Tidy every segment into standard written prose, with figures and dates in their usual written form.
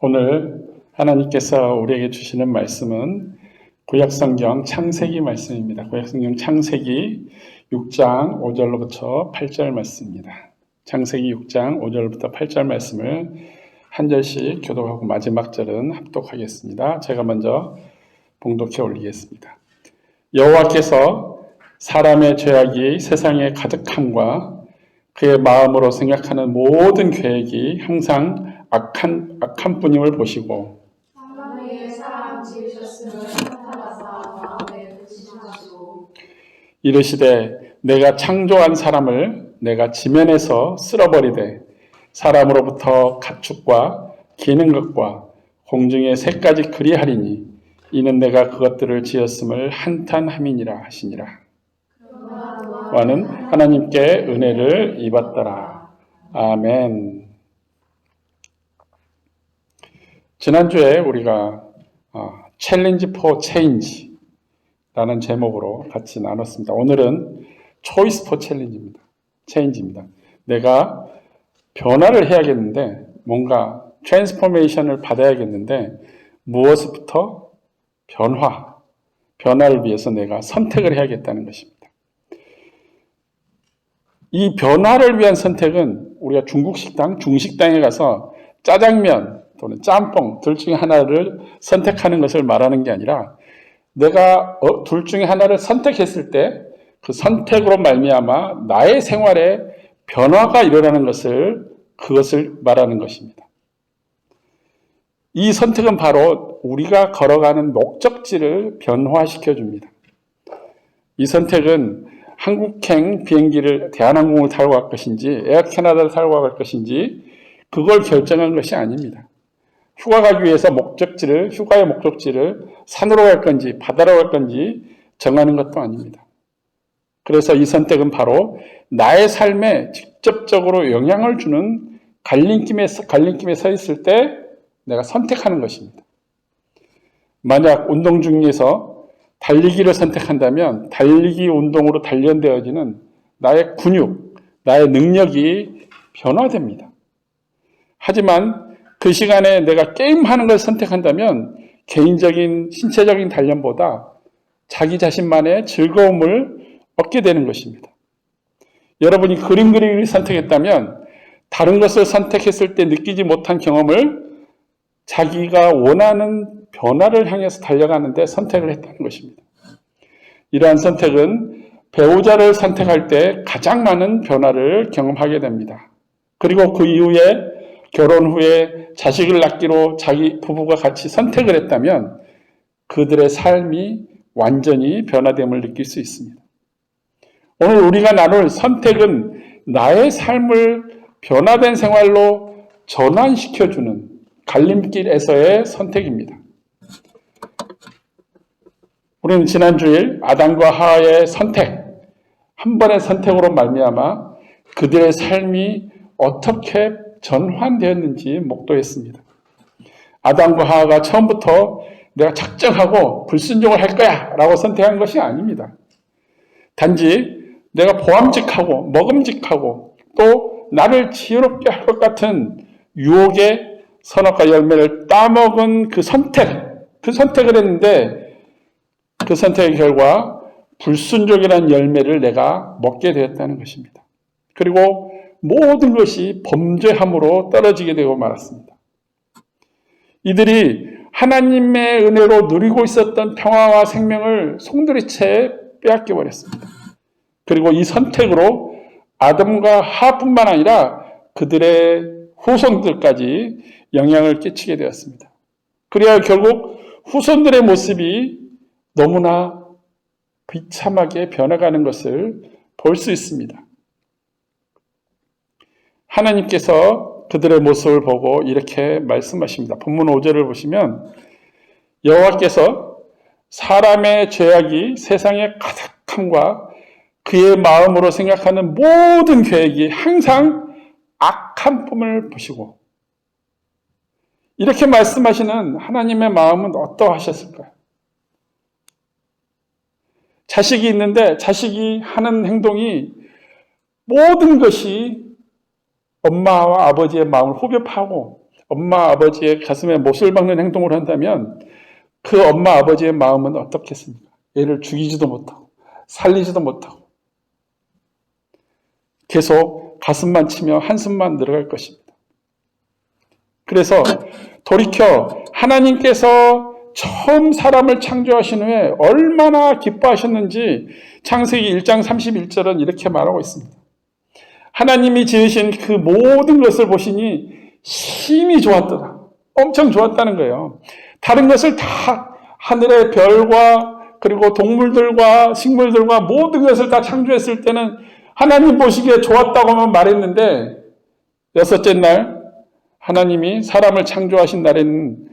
오늘 하나님께서 우리에게 주시는 말씀은 구약성경 창세기 말씀입니다. 구약성경 창세기 6장 5절로부터 8절 말씀입니다. 창세기 6장 5절부터 8절 말씀을 한 절씩 교독하고 마지막 절은 합독하겠습니다. 제가 먼저 봉독해 올리겠습니다. 여호와께서 사람의 죄악이 세상에 가득함과 그의 마음으로 생각하는 모든 계획이 항상 악한 뿐임을 보시고 사람 위에 사람 지으셨음을 나타나사 마음에 붙이시고 이르시되 내가 창조한 사람을 내가 지면에서 쓸어버리되 사람으로부터 가축과 기는 것과 공중의 새까지 그리하리니 이는 내가 그것들을 지었음을 한탄함이니라 하시니라. 와는 하나님께 은혜를 입었더라. 아멘. 지난주에 우리가 챌린지 포 체인지라는 제목으로 같이 나눴습니다. 오늘은 초이스 포 체인지입니다. 내가 변화를 해야겠는데 뭔가 트랜스포메이션을 받아야겠는데 무엇부터 변화를 위해서 내가 선택을 해야겠다는 것입니다. 이 변화를 위한 선택은 우리가 중식당에 가서 짜장면 또는 짬뽕 둘 중에 하나를 선택하는 것을 말하는 게 아니라 내가 둘 중에 하나를 선택했을 때 그 선택으로 말미암아 나의 생활에 변화가 일어나는 그것을 말하는 것입니다. 이 선택은 바로 우리가 걸어가는 목적지를 변화시켜 줍니다. 이 선택은 한국행 비행기를 대한항공을 타고 갈 것인지 에어캐나다를 타고 갈 것인지 그걸 결정한 것이 아닙니다. 휴가 가기 위해서 휴가의 목적지를 산으로 갈 건지 바다로 갈 건지 정하는 것도 아닙니다. 그래서 이 선택은 바로 나의 삶에 직접적으로 영향을 주는 갈림길에 서 있을 때 내가 선택하는 것입니다. 만약 운동 중에서 달리기를 선택한다면 달리기 운동으로 단련되어지는 나의 근육, 나의 능력이 변화됩니다. 하지만 그 시간에 내가 게임하는 걸 선택한다면 개인적인 신체적인 단련보다 자기 자신만의 즐거움을 얻게 되는 것입니다. 여러분이 그림 그리기를 선택했다면 다른 것을 선택했을 때 느끼지 못한 경험을 자기가 원하는 변화를 향해서 달려가는데 선택을 했다는 것입니다. 이러한 선택은 배우자를 선택할 때 가장 많은 변화를 경험하게 됩니다. 그리고 그 이후에 결혼 후에 자식을 낳기로 자기 부부가 같이 선택을 했다면 그들의 삶이 완전히 변화됨을 느낄 수 있습니다. 오늘 우리가 나눌 선택은 나의 삶을 변화된 생활로 전환시켜주는 갈림길에서의 선택입니다. 우리는 지난 주일 아담과 하와의 선택, 한 번의 선택으로 말미암아 그들의 삶이 어떻게 전환되었는지 목도했습니다. 아담과 하와가 처음부터 내가 작정하고 불순종을 할 거야 라고 선택한 것이 아닙니다. 단지 내가 보암직하고 먹음직하고 또 나를 지혜롭게 할 것 같은 유혹의 선악과 열매를 따먹은 그 선택을 했는데 그 선택의 결과 불순종이라는 열매를 내가 먹게 되었다는 것입니다. 그리고 모든 것이 범죄함으로 떨어지게 되고 말았습니다. 이들이 하나님의 은혜로 누리고 있었던 평화와 생명을 송두리째 빼앗겨 버렸습니다. 그리고 이 선택으로 아담과 하와뿐만 아니라 그들의 후손들까지 영향을 끼치게 되었습니다. 그래야 결국 후손들의 모습이 너무나 비참하게 변해가는 것을 볼 수 있습니다. 하나님께서 그들의 모습을 보고 이렇게 말씀하십니다. 본문 5절을 보시면 여호와께서 사람의 죄악이 세상에 가득함과 그의 마음으로 생각하는 모든 계획이 항상 악한 품을 보시고 이렇게 말씀하시는 하나님의 마음은 어떠하셨을까요? 자식이 있는데 자식이 하는 행동이 모든 것이 엄마와 아버지의 마음을 후벼파고 엄마 아버지의 가슴에 못을 박는 행동을 한다면 그 엄마 아버지의 마음은 어떻겠습니까? 얘를 죽이지도 못하고 살리지도 못하고 계속 가슴만 치며 한숨만 늘어갈 것입니다. 그래서 돌이켜 하나님께서 처음 사람을 창조하신 후에 얼마나 기뻐하셨는지 창세기 1장 31절은 이렇게 말하고 있습니다. 하나님이 지으신 그 모든 것을 보시니 심히 좋았더라. 엄청 좋았다는 거예요. 다른 것을 다 하늘의 별과 그리고 동물들과 식물들과 모든 것을 다 창조했을 때는 하나님 보시기에 좋았다고만 말했는데 여섯째 날 하나님이 사람을 창조하신 날에는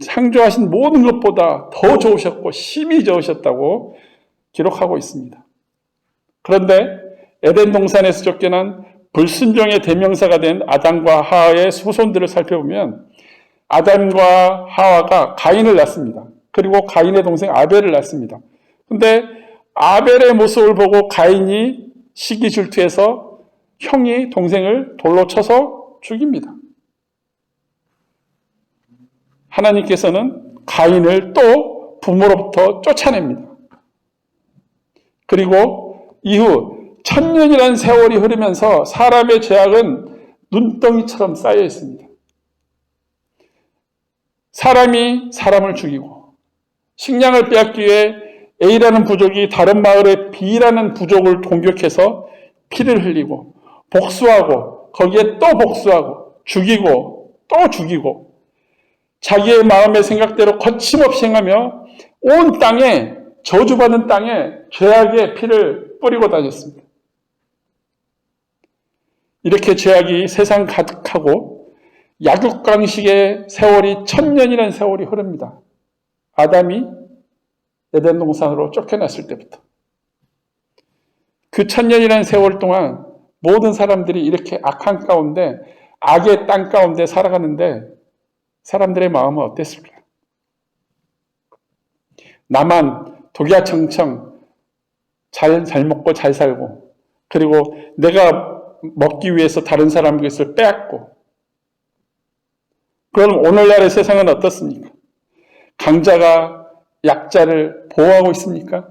창조하신 모든 것보다 더 좋으셨고 심히 좋으셨다고 기록하고 있습니다. 그런데 에덴 동산에서 쫓겨난 불순종의 대명사가 된 아담과 하와의 후손들을 살펴보면 아담과 하와가 가인을 낳습니다. 그리고 가인의 동생 아벨을 낳습니다. 그런데 아벨의 모습을 보고 가인이 시기 질투해서 형이 동생을 돌로 쳐서 죽입니다. 하나님께서는 가인을 또 부모로부터 쫓아냅니다. 그리고 이후 1000년이라는 세월이 흐르면서 사람의 죄악은 눈덩이처럼 쌓여 있습니다. 사람이 사람을 죽이고 식량을 빼앗기 위해 A라는 부족이 다른 마을의 B라는 부족을 공격해서 피를 흘리고 복수하고 거기에 또 복수하고 죽이고 또 죽이고 자기의 마음의 생각대로 거침없이 행하며 온 땅에 저주받은 땅에 죄악의 피를 뿌리고 다녔습니다. 이렇게 죄악이 세상 가득하고 약육강식의 세월이 1000년이라는 세월이 흐릅니다. 아담이 에덴 동산으로 쫓겨났을 때부터. 그 1000년이라는 세월 동안 모든 사람들이 이렇게 악한 가운데 악의 땅 가운데 살아가는데 사람들의 마음은 어땠을까요? 나만 독야청청 잘 먹고 잘 살고 그리고 내가 먹기 위해서 다른 사람 것을 빼앗고 그럼 오늘날의 세상은 어떻습니까? 강자가 약자를 보호하고 있습니까?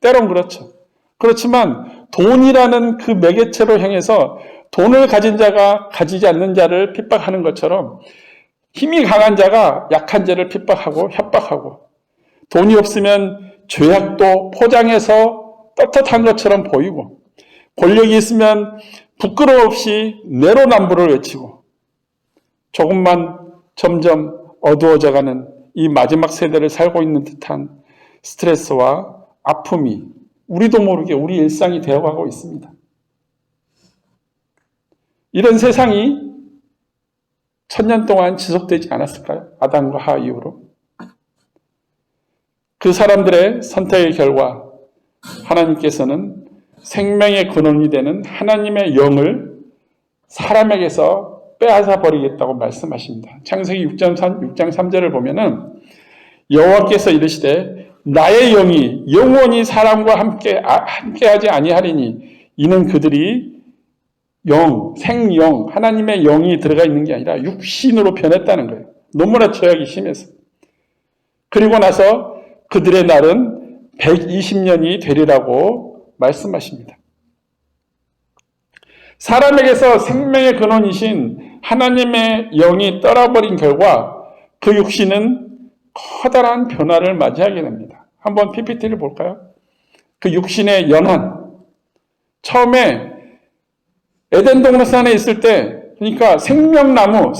때론 그렇죠. 그렇지만 돈이라는 그 매개체로 향해서 돈을 가진 자가 가지지 않는 자를 핍박하는 것처럼 힘이 강한 자가 약한 자를 핍박하고 협박하고 돈이 없으면 죄악도 포장해서 떳떳한 것처럼 보이고 권력이 있으면 부끄러움 없이 내로남불을 외치고 조금만 점점 어두워져가는 이 마지막 세대를 살고 있는 듯한 스트레스와 아픔이 우리도 모르게 우리 일상이 되어가고 있습니다. 이런 세상이 1000년 동안 지속되지 않았을까요? 아담과 하와 이후로. 그 사람들의 선택의 결과 하나님께서는 생명의 근원이 되는 하나님의 영을 사람에게서 빼앗아 버리겠다고 말씀하십니다. 창세기 6장 3절을 보면은 여호와께서 이르시되 나의 영이 영원히 사람과 함께하지 아니하리니 이는 그들이 생영, 하나님의 영이 들어가 있는 게 아니라 육신으로 변했다는 거예요. 너무나 죄악이 심해서. 그리고 나서 그들의 날은 120년이 되리라고 말씀하십니다. 사람에게서 생명의 근원이신 하나님의 영이 떠나버린 결과 그 육신은 커다란 변화를 맞이하게 됩니다. 한번 PPT를 볼까요? 그 육신의 연한. 처음에 에덴 동산에 있을 때, 그러니까 생명나무의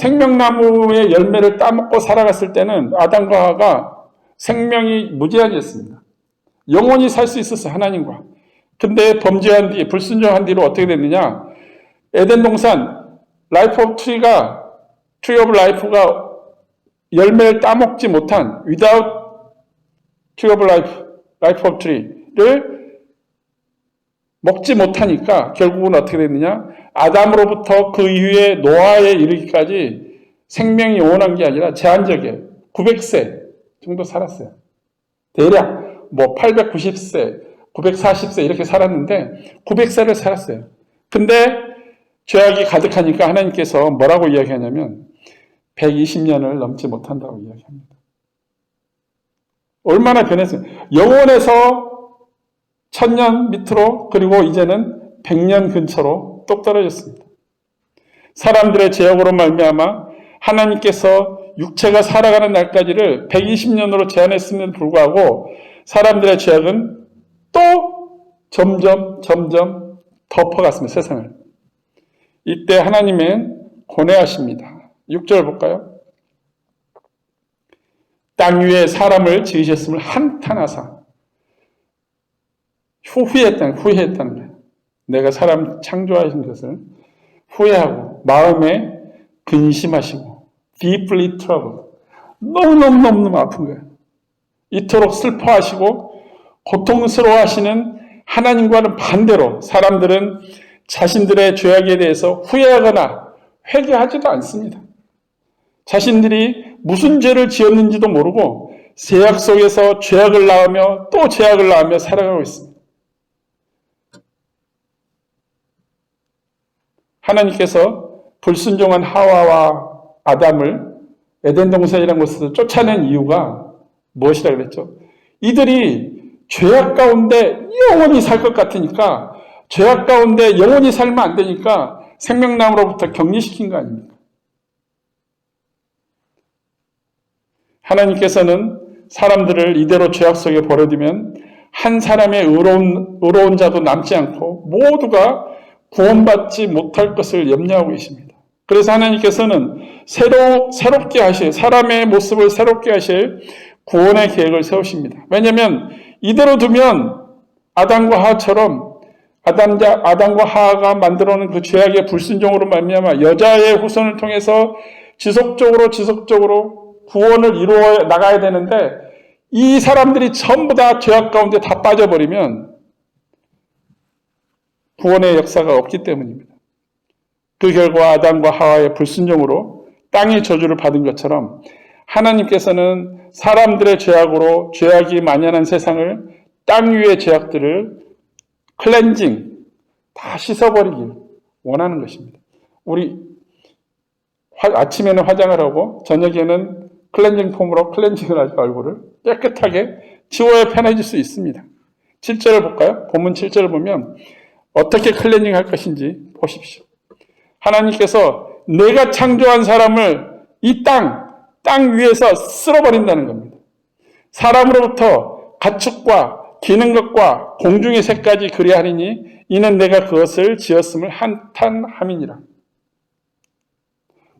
열매를 따먹고 살아갔을 때는 아담과 하와가 생명이 무제한이었습니다. 영원히 살 수 있었어요, 하나님과. 근데 범죄한 뒤, 불순종한 뒤로 어떻게 됐느냐? 에덴 동산, 라이프 오브 트리가, 트리 오브 라이프가 열매를 따먹지 못한, without tree of life of tree를 먹지 못하니까 결국은 어떻게 됐느냐? 아담으로부터 그 이후에 노아에 이르기까지 생명이 영원한 게 아니라 제한적이에요. 900세 정도 살았어요. 대략 890세, 940세 이렇게 살았는데 900세를 살았어요. 근데 죄악이 가득하니까 하나님께서 뭐라고 이야기하냐면 120년을 넘지 못한다고 이야기합니다. 얼마나 변했어요. 영원에서 1000년 밑으로, 그리고 이제는 100년 근처로 똑 떨어졌습니다. 사람들의 죄악으로 말미암아 하나님께서 육체가 살아가는 날까지를 120년으로 제한했음에도 불구하고 사람들의 죄악은 또 점점 덮어갔습니다. 세상을. 이때 하나님은 고뇌하십니다. 6절 볼까요? 땅 위에 사람을 지으셨음을 한탄하사. 후회했다는 거예요. 내가 사람 창조하신 것을 후회하고 마음에 근심하시고 deeply troubled. 너무너무 아픈 거예요. 이토록 슬퍼하시고 고통스러워하시는 하나님과는 반대로 사람들은 자신들의 죄악에 대해서 후회하거나 회개하지도 않습니다. 자신들이 무슨 죄를 지었는지도 모르고 죄악 속에서 죄악을 낳으며 또 죄악을 낳으며 살아가고 있습니다. 하나님께서 불순종한 하와와 아담을 에덴 동산이라는 곳에서 쫓아낸 이유가 무엇이라 그랬죠? 이들이 죄악 가운데 영원히 살 것 같으니까, 죄악 가운데 영원히 살면 안 되니까 생명나무로부터 격리시킨 거 아닙니까? 하나님께서는 사람들을 이대로 죄악 속에 버려두면 한 사람의 의로운 자도 남지 않고 모두가 구원받지 못할 것을 염려하고 계십니다. 그래서 하나님께서는 새롭게 하실, 사람의 모습을 새롭게 하실 구원의 계획을 세우십니다. 왜냐하면 이대로 두면 아담과 하와처럼 아담과 하와가 만들어놓은 그 죄악의 불순종으로 말미암아 여자의 후손을 통해서 지속적으로 구원을 이루어 나가야 되는데, 이 사람들이 전부 다 죄악 가운데 다 빠져버리면 구원의 역사가 없기 때문입니다. 그 결과 아담과 하와의 불순종으로 땅이 저주를 받은 것처럼 하나님께서는 사람들의 죄악으로 죄악이 만연한 세상을, 땅 위의 죄악들을 클렌징, 다 씻어버리길 원하는 것입니다. 우리 아침에는 화장을 하고 저녁에는 클렌징 폼으로 클렌징을 하죠. 얼굴을 깨끗하게 지워야 편해질 수 있습니다. 7절을 볼까요? 본문 7절을 보면 어떻게 클렌징 할 것인지 보십시오. 하나님께서 내가 창조한 사람을 이 땅 위에서 쓸어버린다는 겁니다. 사람으로부터 가축과 기는 것과 공중의 새까지 그리하리니 이는 내가 그것을 지었음을 한탄함이니라.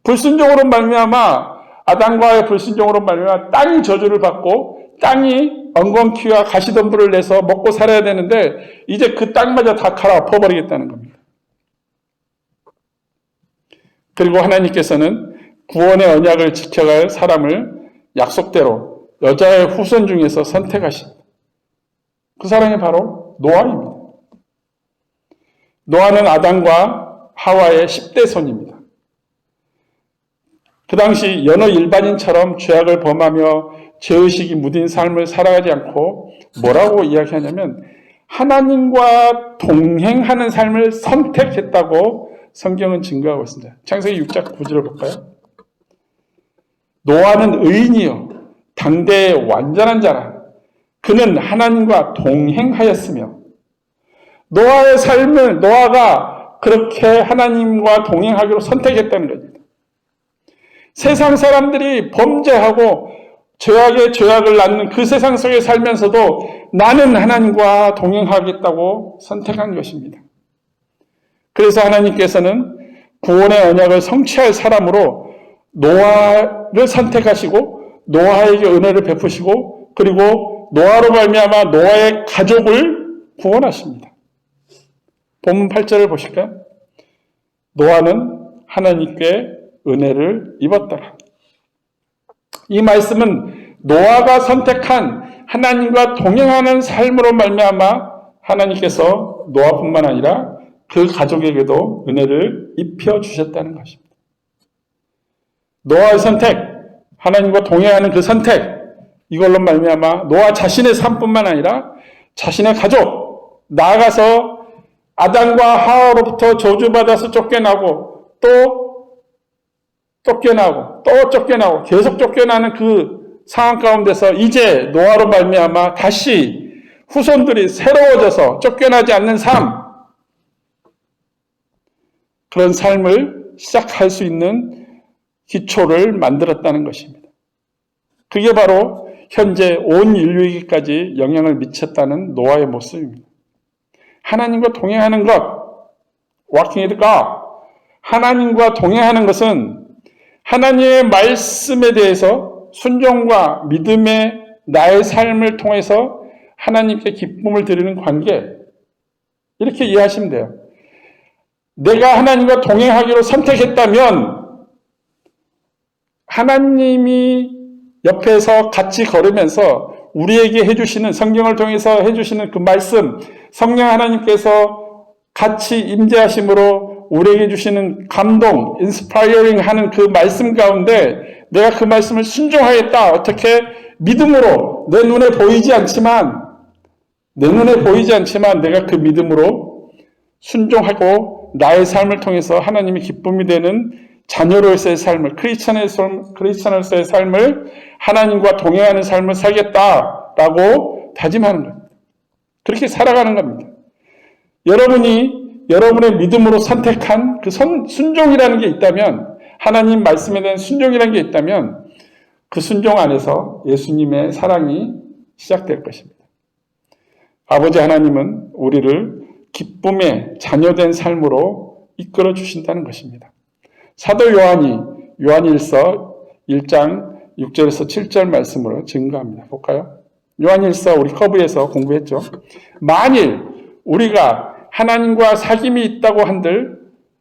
불순종으로 말미암아, 아담과의 불순종으로 말미암아 땅이 저주를 받고 땅이 엉겅퀴와 가시덤불을 내서 먹고 살아야 되는데 이제 그 땅마저 다 갈아엎어버리겠다는 겁니다. 그리고 하나님께서는 구원의 언약을 지켜갈 사람을 약속대로 여자의 후손 중에서 선택하십니다. 그 사람이 바로 노아입니다. 노아는 아담과 하와의 10대 손입니다. 그 당시 여느 일반인처럼 죄악을 범하며 죄의식이 묻은 삶을 살아가지 않고 뭐라고 이야기하냐면 하나님과 동행하는 삶을 선택했다고 성경은 증거하고 있습니다. 창세기 6장 9절을 볼까요? 노아는 의인이요 당대의 완전한 자라. 그는 하나님과 동행하였으며, 노아의 삶을 노아가 그렇게 하나님과 동행하기로 선택했다는 겁니다. 세상 사람들이 범죄하고 죄악에 죄악을 낳는 그 세상 속에 살면서도 나는 하나님과 동행하겠다고 선택한 것입니다. 그래서 하나님께서는 구원의 언약을 성취할 사람으로 노아를 선택하시고 노아에게 은혜를 베푸시고 그리고 노아로 말미암아 노아의 가족을 구원하십니다. 본문 8절을 보실까요? 노아는 하나님께 은혜를 입었더라. 이 말씀은 노아가 선택한 하나님과 동행하는 삶으로 말미암아 하나님께서 노아뿐만 아니라 그 가족에게도 은혜를 입혀주셨다는 것입니다. 노아의 선택, 하나님과 동행하는 그 선택, 이걸로 말미암아 노아 자신의 삶뿐만 아니라 자신의 가족, 나아가서 아담과 하와로부터 저주받아서 쫓겨나고 또 쫓겨나고 또 쫓겨나고 계속 쫓겨나는 그 상황 가운데서 이제 노아로 말미암아 다시 후손들이 새로워져서 쫓겨나지 않는 삶, 그런 삶을 시작할 수 있는 기초를 만들었다는 것입니다. 그게 바로 현재 온 인류에게까지 영향을 미쳤다는 노아의 모습입니다. 하나님과 동행하는 것, walking with God, 하나님과 동행하는 것은 하나님의 말씀에 대해서 순종과 믿음의 나의 삶을 통해서 하나님께 기쁨을 드리는 관계, 이렇게 이해하시면 돼요. 내가 하나님과 동행하기로 선택했다면 하나님이 옆에서 같이 걸으면서 우리에게 해주시는, 성경을 통해서 해주시는 그 말씀, 성령 하나님께서 같이 임재하심으로 우리에게 주시는 감동, 인스파이어링 하는 그 말씀 가운데 내가 그 말씀을 순종하겠다. 어떻게? 믿음으로. 내 눈에 보이지 않지만 내가 그 믿음으로 순종하고 나의 삶을 통해서 하나님의 기쁨이 되는 자녀로서의 삶을, 크리스천으로서의 삶을, 하나님과 동행하는 삶을 살겠다라고 다짐하는 겁니다. 그렇게 살아가는 겁니다. 여러분이 여러분의 믿음으로 선택한 그 순종이라는 게 있다면, 하나님 말씀에 대한 순종이라는 게 있다면 그 순종 안에서 예수님의 사랑이 시작될 것입니다. 아버지 하나님은 우리를 기쁨의 자녀된 삶으로 이끌어 주신다는 것입니다. 사도 요한이 요한일서 1장 6절에서 7절 말씀으로 증거합니다. 볼까요? 요한일서 우리 커브에서 공부했죠. 만일 우리가 하나님과 사귐이 있다고 한들,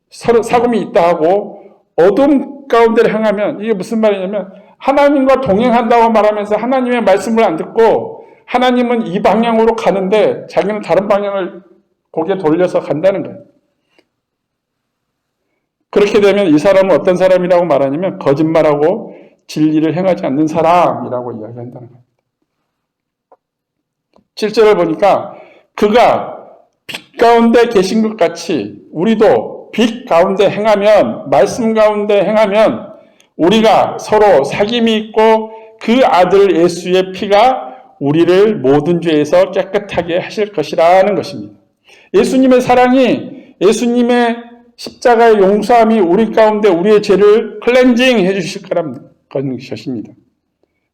서로 사귐이 있다 하고 어둠 가운데를 향하면, 이게 무슨 말이냐면 하나님과 동행한다고 말하면서 하나님의 말씀을 안 듣고 하나님은 이 방향으로 가는데 자기는 다른 방향을 고개 돌려서 간다는 거예요. 그렇게 되면 이 사람은 어떤 사람이라고 말하냐면 거짓말하고 진리를 행하지 않는 사람이라고 이야기한다는 겁니다. 7절을 보니까 그가 빛 가운데 계신 것 같이 우리도 빛 가운데 행하면, 말씀 가운데 행하면 우리가 서로 사귐이 있고 그 아들 예수의 피가 우리를 모든 죄에서 깨끗하게 하실 것이라는 것입니다. 예수님의 사랑이, 예수님의 십자가의 용서함이 우리 가운데 우리의 죄를 클렌징 해주실 거라는 것입니다.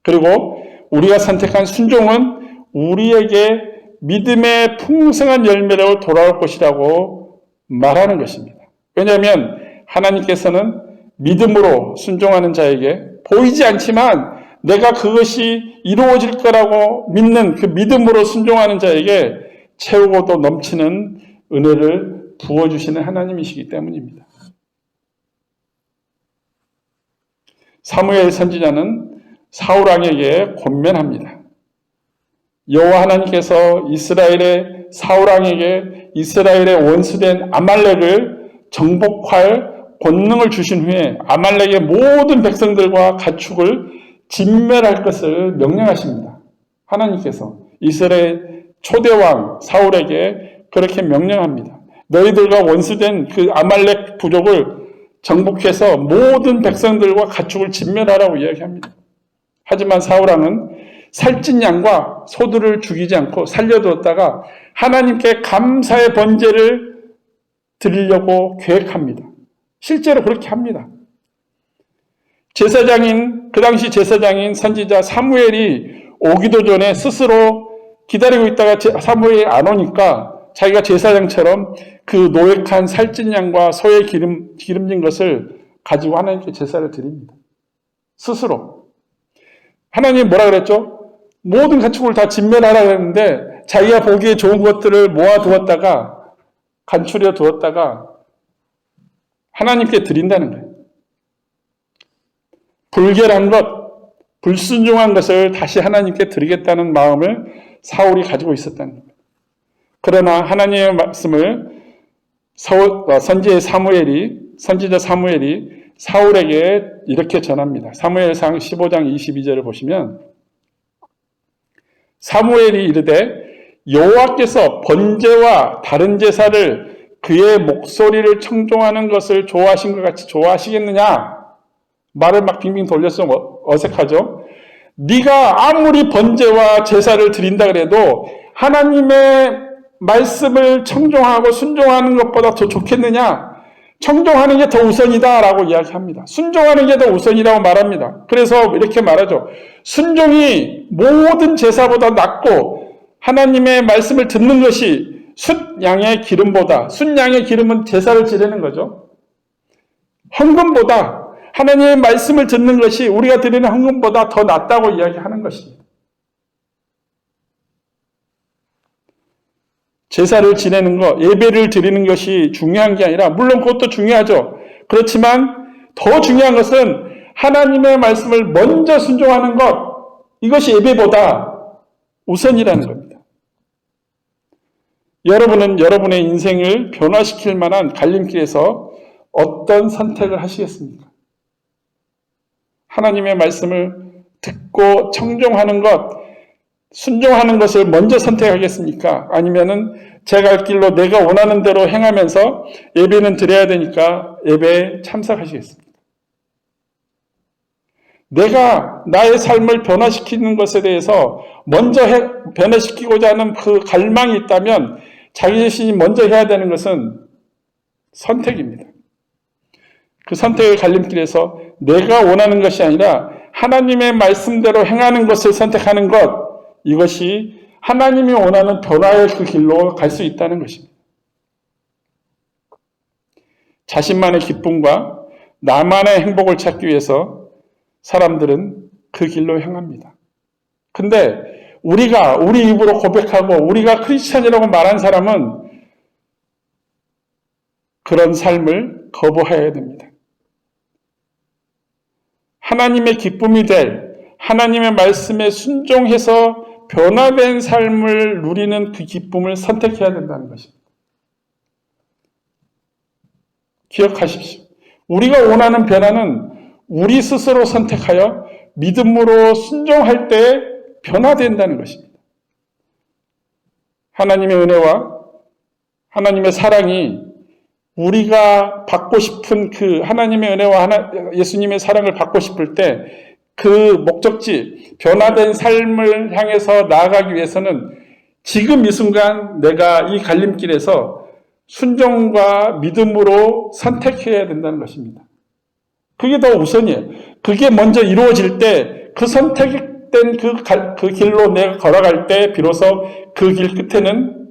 그리고 우리가 선택한 순종은 우리에게 믿음의 풍성한 열매로 돌아올 것이라고 말하는 것입니다. 왜냐하면 하나님께서는 믿음으로 순종하는 자에게 보이지 않지만 내가 그것이 이루어질 거라고 믿는 그 믿음으로 순종하는 자에게 채우고도 넘치는 은혜를 부어주시는 하나님이시기 때문입니다. 사무엘 선지자는 사울왕에게 권면합니다. 여호와 하나님께서 이스라엘의 사울왕에게 이스라엘의 원수된 아말렉을 정복할 권능을 주신 후에 아말렉의 모든 백성들과 가축을 진멸할 것을 명령하십니다. 하나님께서 이스라엘 초대왕 사울에게 그렇게 명령합니다. 너희들과 원수된 그 아말렉 부족을 정복해서 모든 백성들과 가축을 진멸하라고 이야기합니다. 하지만 사울왕은 살찐 양과 소들을 죽이지 않고 살려두었다가 하나님께 감사의 번제를 드리려고 계획합니다. 실제로 그렇게 합니다. 그 당시 제사장인 선지자 사무엘이 오기도 전에 스스로 기다리고 있다가 사무엘이 안 오니까 자기가 제사장처럼 그 노획한 살찐 양과 소의 기름진 것을 가지고 하나님께 제사를 드립니다. 스스로. 하나님 뭐라 그랬죠? 모든 가축을 다 진멸하라 그랬는데 자기가 보기에 좋은 것들을 모아두었다가 간추려 두었다가 하나님께 드린다는 거예요. 불결한 것, 불순종한 것을 다시 하나님께 드리겠다는 마음을 사울이 가지고 있었다는 거예요. 그러나 하나님의 말씀을 선지자 사무엘이 사울에게 이렇게 전합니다. 사무엘상 15장 22절을 보시면 사무엘이 이르되 여호와께서 번제와 다른 제사를 그의 목소리를 청종하는 것을 좋아하신 것 같이 좋아하시겠느냐? 말을 막 빙빙 돌려서 어색하죠. 네가 아무리 번제와 제사를 드린다 그래도 하나님의 말씀을 청종하고 순종하는 것보다 더 좋겠느냐? 청종하는 게 더 우선이다라고 이야기합니다. 순종하는 게 더 우선이라고 말합니다. 그래서 이렇게 말하죠. 순종이 모든 제사보다 낫고 하나님의 말씀을 듣는 것이 숫양의 기름보다, 숫양의 기름은 제사를 지르는 거죠. 헌금보다 하나님의 말씀을 듣는 것이 우리가 드리는 헌금보다 더 낫다고 이야기하는 것입니다. 제사를 지내는 것, 예배를 드리는 것이 중요한 게 아니라, 물론 그것도 중요하죠. 그렇지만 더 중요한 것은 하나님의 말씀을 먼저 순종하는 것, 이것이 예배보다 우선이라는 겁니다. 여러분은 여러분의 인생을 변화시킬 만한 갈림길에서 어떤 선택을 하시겠습니까? 하나님의 말씀을 듣고 청종하는 것, 순종하는 것을 먼저 선택하겠습니까? 아니면은 제 갈 길로 내가 원하는 대로 행하면서 예배는 드려야 되니까 예배에 참석하시겠습니까? 내가 나의 삶을 변화시키는 것에 대해서 먼저 변화시키고자 하는 그 갈망이 있다면 자기 자신이 먼저 해야 되는 것은 선택입니다. 그 선택의 갈림길에서 내가 원하는 것이 아니라 하나님의 말씀대로 행하는 것을 선택하는 것, 이것이 하나님이 원하는 변화의 그 길로 갈 수 있다는 것입니다. 자신만의 기쁨과 나만의 행복을 찾기 위해서 사람들은 그 길로 향합니다. 근데 우리가 우리 입으로 고백하고 우리가 크리스찬이라고 말한 사람은 그런 삶을 거부해야 됩니다. 하나님의 기쁨이 될 하나님의 말씀에 순종해서 변화된 삶을 누리는 그 기쁨을 선택해야 된다는 것입니다. 기억하십시오. 우리가 원하는 변화는 우리 스스로 선택하여 믿음으로 순종할 때 변화된다는 것입니다. 하나님의 은혜와 하나님의 사랑이 우리가 받고 싶은 그 하나님의 은혜와 예수님의 사랑을 받고 싶을 때 그 목적지, 변화된 삶을 향해서 나아가기 위해서는 지금 이 순간 내가 이 갈림길에서 순종과 믿음으로 선택해야 된다는 것입니다. 그게 더 우선이에요. 그게 먼저 이루어질 때 그 선택된 그 길로 내가 걸어갈 때 비로소 그 길 끝에는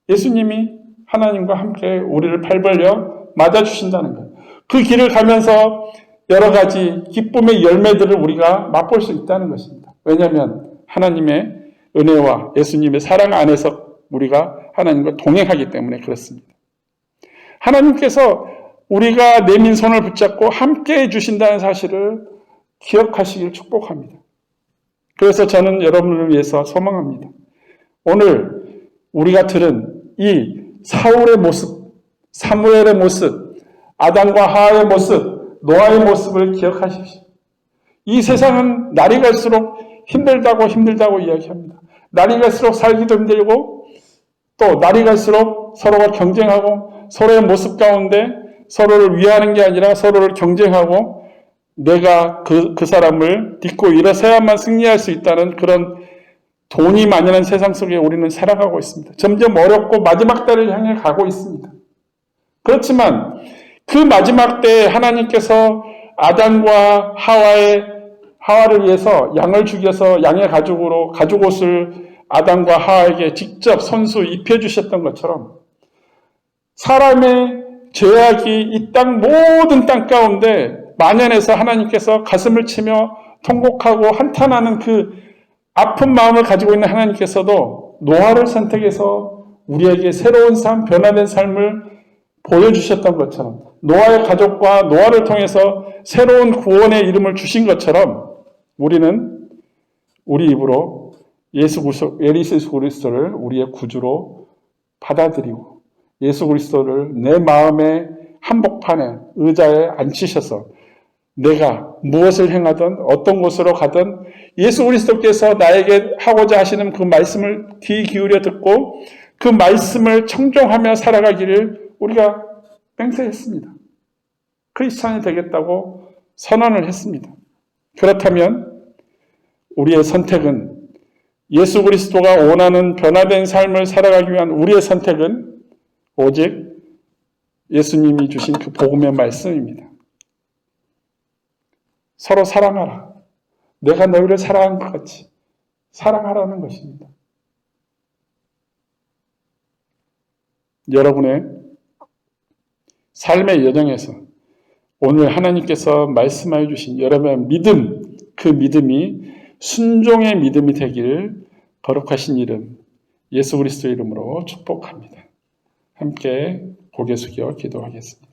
예수님이 하나님과 함께 우리를 팔 벌려 맞아주신다는 거예요. 그 길을 가면서 여러 가지 기쁨의 열매들을 우리가 맛볼 수 있다는 것입니다. 왜냐하면 하나님의 은혜와 예수님의 사랑 안에서 우리가 하나님과 동행하기 때문에 그렇습니다. 하나님께서 우리가 내민 손을 붙잡고 함께 해주신다는 사실을 기억하시길 축복합니다. 그래서 저는 여러분을 위해서 소망합니다. 오늘 우리가 들은 이 사울의 모습, 사무엘의 모습, 아담과 하와의 모습, 노아의 모습을 기억하십시오. 이 세상은 날이 갈수록 힘들다고 이야기합니다. 날이 갈수록 살기도 힘들고 또 날이 갈수록 서로가 경쟁하고 서로의 모습 가운데 서로를 위하는 게 아니라 서로를 경쟁하고 내가 그 사람을 딛고 일어서야만 승리할 수 있다는 그런 돈이 만연한 세상 속에 우리는 살아가고 있습니다. 점점 어렵고 마지막 때를 향해 가고 있습니다. 그렇지만 그 마지막 때에 하나님께서 아담과 하와를 위해서 양을 죽여서 양의 가죽옷을 아담과 하와에게 직접 손수 입혀주셨던 것처럼 사람의 죄악이 이 모든 땅 가운데 만연해서 하나님께서 가슴을 치며 통곡하고 한탄하는 그 아픈 마음을 가지고 있는 하나님께서도 노아를 선택해서 우리에게 새로운 삶, 변화된 삶을 보여주셨던 것처럼 노아의 가족과 노아를 통해서 새로운 구원의 이름을 주신 것처럼 우리는 우리 입으로 예수 그리스도를 우리의 구주로 받아들이고 예수 그리스도를 내 마음의 한복판에 의자에 앉히셔서 내가 무엇을 행하든 어떤 곳으로 가든 예수 그리스도께서 나에게 하고자 하시는 그 말씀을 귀 기울여 듣고 그 말씀을 청종하며 살아가기를 우리가 맹세했습니다. 크리스찬이 되겠다고 선언을 했습니다. 그렇다면 우리의 선택은 예수 그리스도가 원하는 변화된 삶을 살아가기 위한 우리의 선택은 오직 예수님이 주신 그 복음의 말씀입니다. 서로 사랑하라. 내가 너희를 사랑한 것 같이 사랑하라는 것입니다. 여러분의 삶의 여정에서 오늘 하나님께서 말씀하여 주신 여러분의 믿음, 그 믿음이 순종의 믿음이 되기를 거룩하신 이름 예수 그리스도의 이름으로 축복합니다. 함께 고개 숙여 기도하겠습니다.